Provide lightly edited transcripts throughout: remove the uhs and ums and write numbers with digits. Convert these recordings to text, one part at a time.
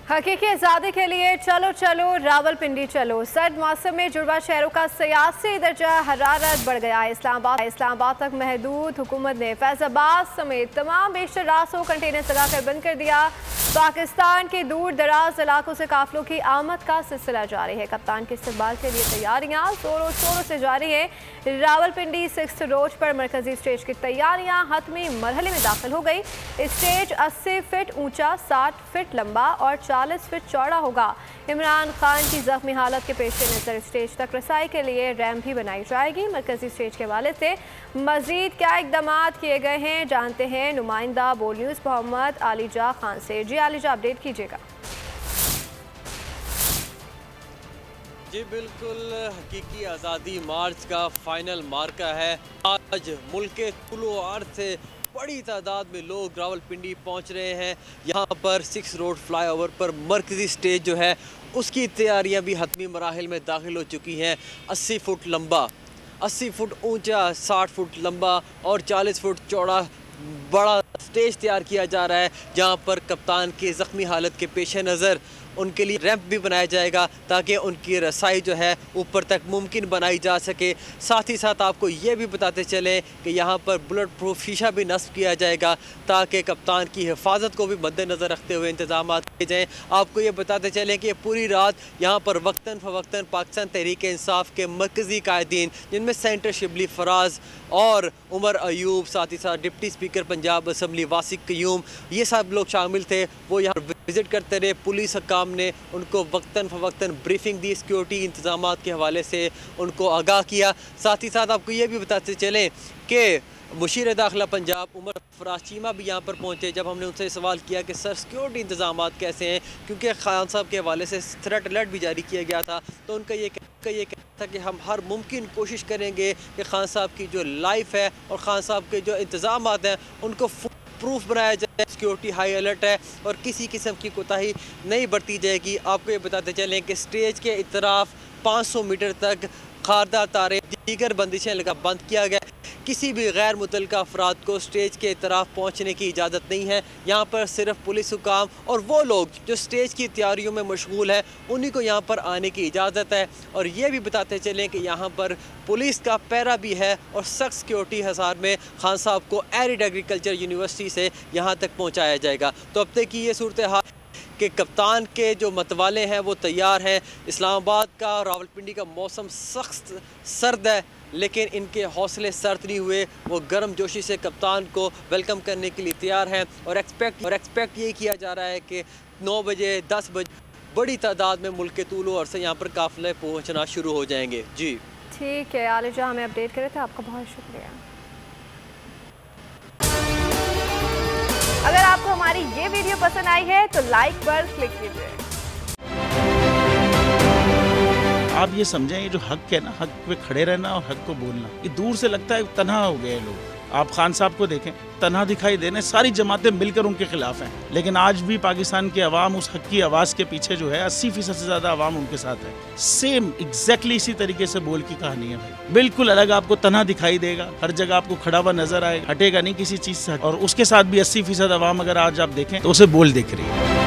हकीकी आज़ादी के लिए चलो चलो रावलपिंडी चलो। सर्द मौसम में जुड़वा शहरों का सियासी दर्जा हरारत बढ़ गया है। इस्लामाबाद तक महदूद हुकूमत ने फैजाबाद समेत तमाम बेशतर रास्तों कंटेनर लगाकर बंद कर दिया। पाकिस्तान के दूर दराज इलाकों से काफिलों की आमद का सिलसिला जारी है। कप्तान के इस्तकबाल के लिए तैयारियां जोरों शोरों से जारी है। रावलपिंडी 6 रोड पर मरकजी स्टेज की तैयारियां हतमी मरहले में दाखिल हो गई। स्टेज 80 फीट ऊंचा, 60 फीट लंबा और 40 फीट चौड़ा होगा। इमरान खान की जख्मी हालत के पेश नज़र स्टेज तक रसाई के लिए रैम्प भी बनाई जाएगी। मरकजी स्टेज के हवाले से मजीद क्या इकदाम किए गए हैं, जानते हैं नुमाइंदा बोल न्यूज़ मोहम्मद आलिजा खान से। जी आलिजा, अपडेट कीजिएगा। जी बिल्कुल, हकीकी आज़ादी मार्च का फाइनल मार्का है। आज मुल्क के कुलो अर्थ से बड़ी तादाद में लोग रावलपिंडी पहुंच रहे हैं। यहाँ पर 6 रोड फ्लाईओवर पर मरकजी स्टेज जो है उसकी तैयारियां भी हतमी मराहिल में दाखिल हो चुकी हैं। 80 फुट लंबा, 80 फुट ऊंचा, 60 फुट लंबा और 40 फुट चौड़ा बड़ा स्टेज तैयार किया जा रहा है, जहाँ पर कप्तान की ज़ख्मी हालत के पेश नज़र उनके लिए रैंप भी बनाया जाएगा ताकि उनकी रसाई जो है ऊपर तक मुमकिन बनाई जा सके। साथ ही साथ आपको ये भी बताते चलें कि यहाँ पर बुलेट प्रूफ शीशा भी नस्ब किया जाएगा ताकि कप्तान की हिफाजत को भी मद्देनज़र रखते हुए इंतजाम किए जाएँ। आपको ये बताते चलें कि पूरी रात यहाँ पर वक्तन फ़वक्तन पाकिस्तान तहरीक इंसाफ के मरकज़ी कायदीन, जिनमें सेंटर शिबली फराज और उमर अयूब, साथ ही साथ deputy speaker Punjab assembly वासिक Qayoom, ये सब लोग शामिल थे। वो यहाँ विज़िट करते रहे। पुलिस हकाम ने उनको वक्तन फ़वक्तन ब्रीफिंग दी, सिक्योरिटी इंतजाम के हवाले से उनको आगाह किया। साथ ही साथ आपको ये भी बताते चलें कि मुशीर दाखिला पंजाब उमर फराज चीमा भी यहाँ पर पहुँचे। जब हमने उनसे सवाल किया कि सर सिक्योरिटी इंतजाम कैसे हैं, क्योंकि खान साहब के हवाले से थ्रेट अलर्ट भी जारी किया गया था, तो उनका ये कहना था कि हम हर मुमकिन कोशिश करेंगे कि खान साहब की जो लाइफ है और खान साहब के जो इंतजाम हैं उनको प्रूफ बनाया जाए। सिक्योरिटी हाई अलर्ट है और किसी किस्म की कोताही नहीं बरती जाएगी। आपको ये बताते चलें कि स्टेज के इतराफ 500 मीटर तक खारदार तारें, दीगर बंदिशें लगा बंद किया गया। किसी भी गैर मुतल्लिका अफराद को स्टेज के तरफ पहुँचने की इजाज़त नहीं है। यहाँ पर सिर्फ पुलिस हुकाम और वो लोग जो स्टेज की तैयारियों में मशगूल है उन्हीं को यहाँ पर आने की इजाज़त है। और ये भी बताते चलें कि यहाँ पर पुलिस का पैरा भी है और सख्त सिक्योरिटी हिसार में खान साहब को एरिड एग्रीकल्चर यूनिवर्सिटी से यहाँ तक पहुँचाया जाएगा। तो अब तक की ये सूरत हाल कि कप्तान के जो मतवाले हैं वो तैयार हैं। इस्लामाबाद का और रावलपिंडी का मौसम सख्त सर्द है, लेकिन इनके हौसले सर्द नहीं हुए। वो गर्म जोशी से कप्तान को वेलकम करने के लिए तैयार हैं और एक्सपेक्ट ये किया जा रहा है कि 9 बजे 10 बजे बड़ी तादाद में मुल्क के तूलो और से यहाँ पर काफिले पहुँचना शुरू हो जाएंगे। जी ठीक है आलिजा, हमें अपडेट करे थे, आपका बहुत शुक्रिया। अगर आपको हमारी ये वीडियो पसंद आई है तो लाइक पर क्लिक कीजिए। आप ये समझें, ये जो हक है ना, हक पे खड़े रहना और हक को बोलना, ये दूर से लगता है तन्हा हो गए लोग। आप खान साहब को देखें, तन्हा दिखाई देने, सारी जमातें मिलकर उनके खिलाफ हैं, लेकिन आज भी पाकिस्तान की आवाम उस हक की आवाज़ के पीछे जो है 80% से ज़्यादा आवाम उनके साथ है। सेम एग्जैक्टली इसी तरीके से बोल की कहानी है भाई, बिल्कुल अलग आपको तन्हा दिखाई देगा, हर जगह आपको खड़ा हुआ नजर आएगा, हटेगा नहीं किसी चीज़ से। और उसके साथ भी 80% आवाम अगर आज आप देखें तो उसे बोल दिख रही है।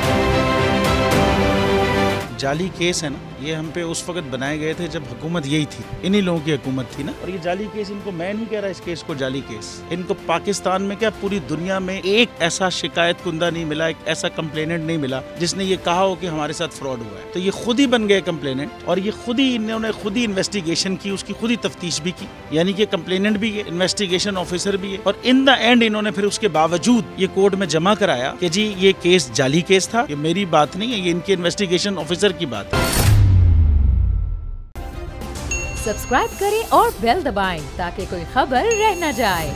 जाली केस है ना, ये हम पे उस वक्त बनाए गए थे जब हुकूमत यही थी, इन्हीं लोगों की हुकूमत थी ना। और ये जाली केस, इनको मैं नहीं कह रहा इस केस को जाली केस, इनको पाकिस्तान में क्या पूरी दुनिया में एक ऐसा शिकायत कुंदा नहीं मिला, एक ऐसा कंप्लेनेंट नहीं मिला जिसने ये कहा हो कि हमारे साथ फ्रॉड हुआ है। तो ये खुद ही बन गए कंप्लेनेंट और ये खुद ही इन्होंने खुद ही इन्वेस्टिगेशन की, उसकी खुद ही तफ्तीश भी की, यानी कि कंप्लेनेंट भी है, इन्वेस्टिगेशन ऑफिसर भी है। और इन द एंड इन्होंने फिर उसके बावजूद ये कोर्ट में जमा कराया कि जी ये केस जाली केस था। ये मेरी बात नहीं है, ये इनके इन्वेस्टिगेशन ऑफिसर की बात है। सब्सक्राइब करें और बेल दबाएं ताकि कोई खबर रह न जाए।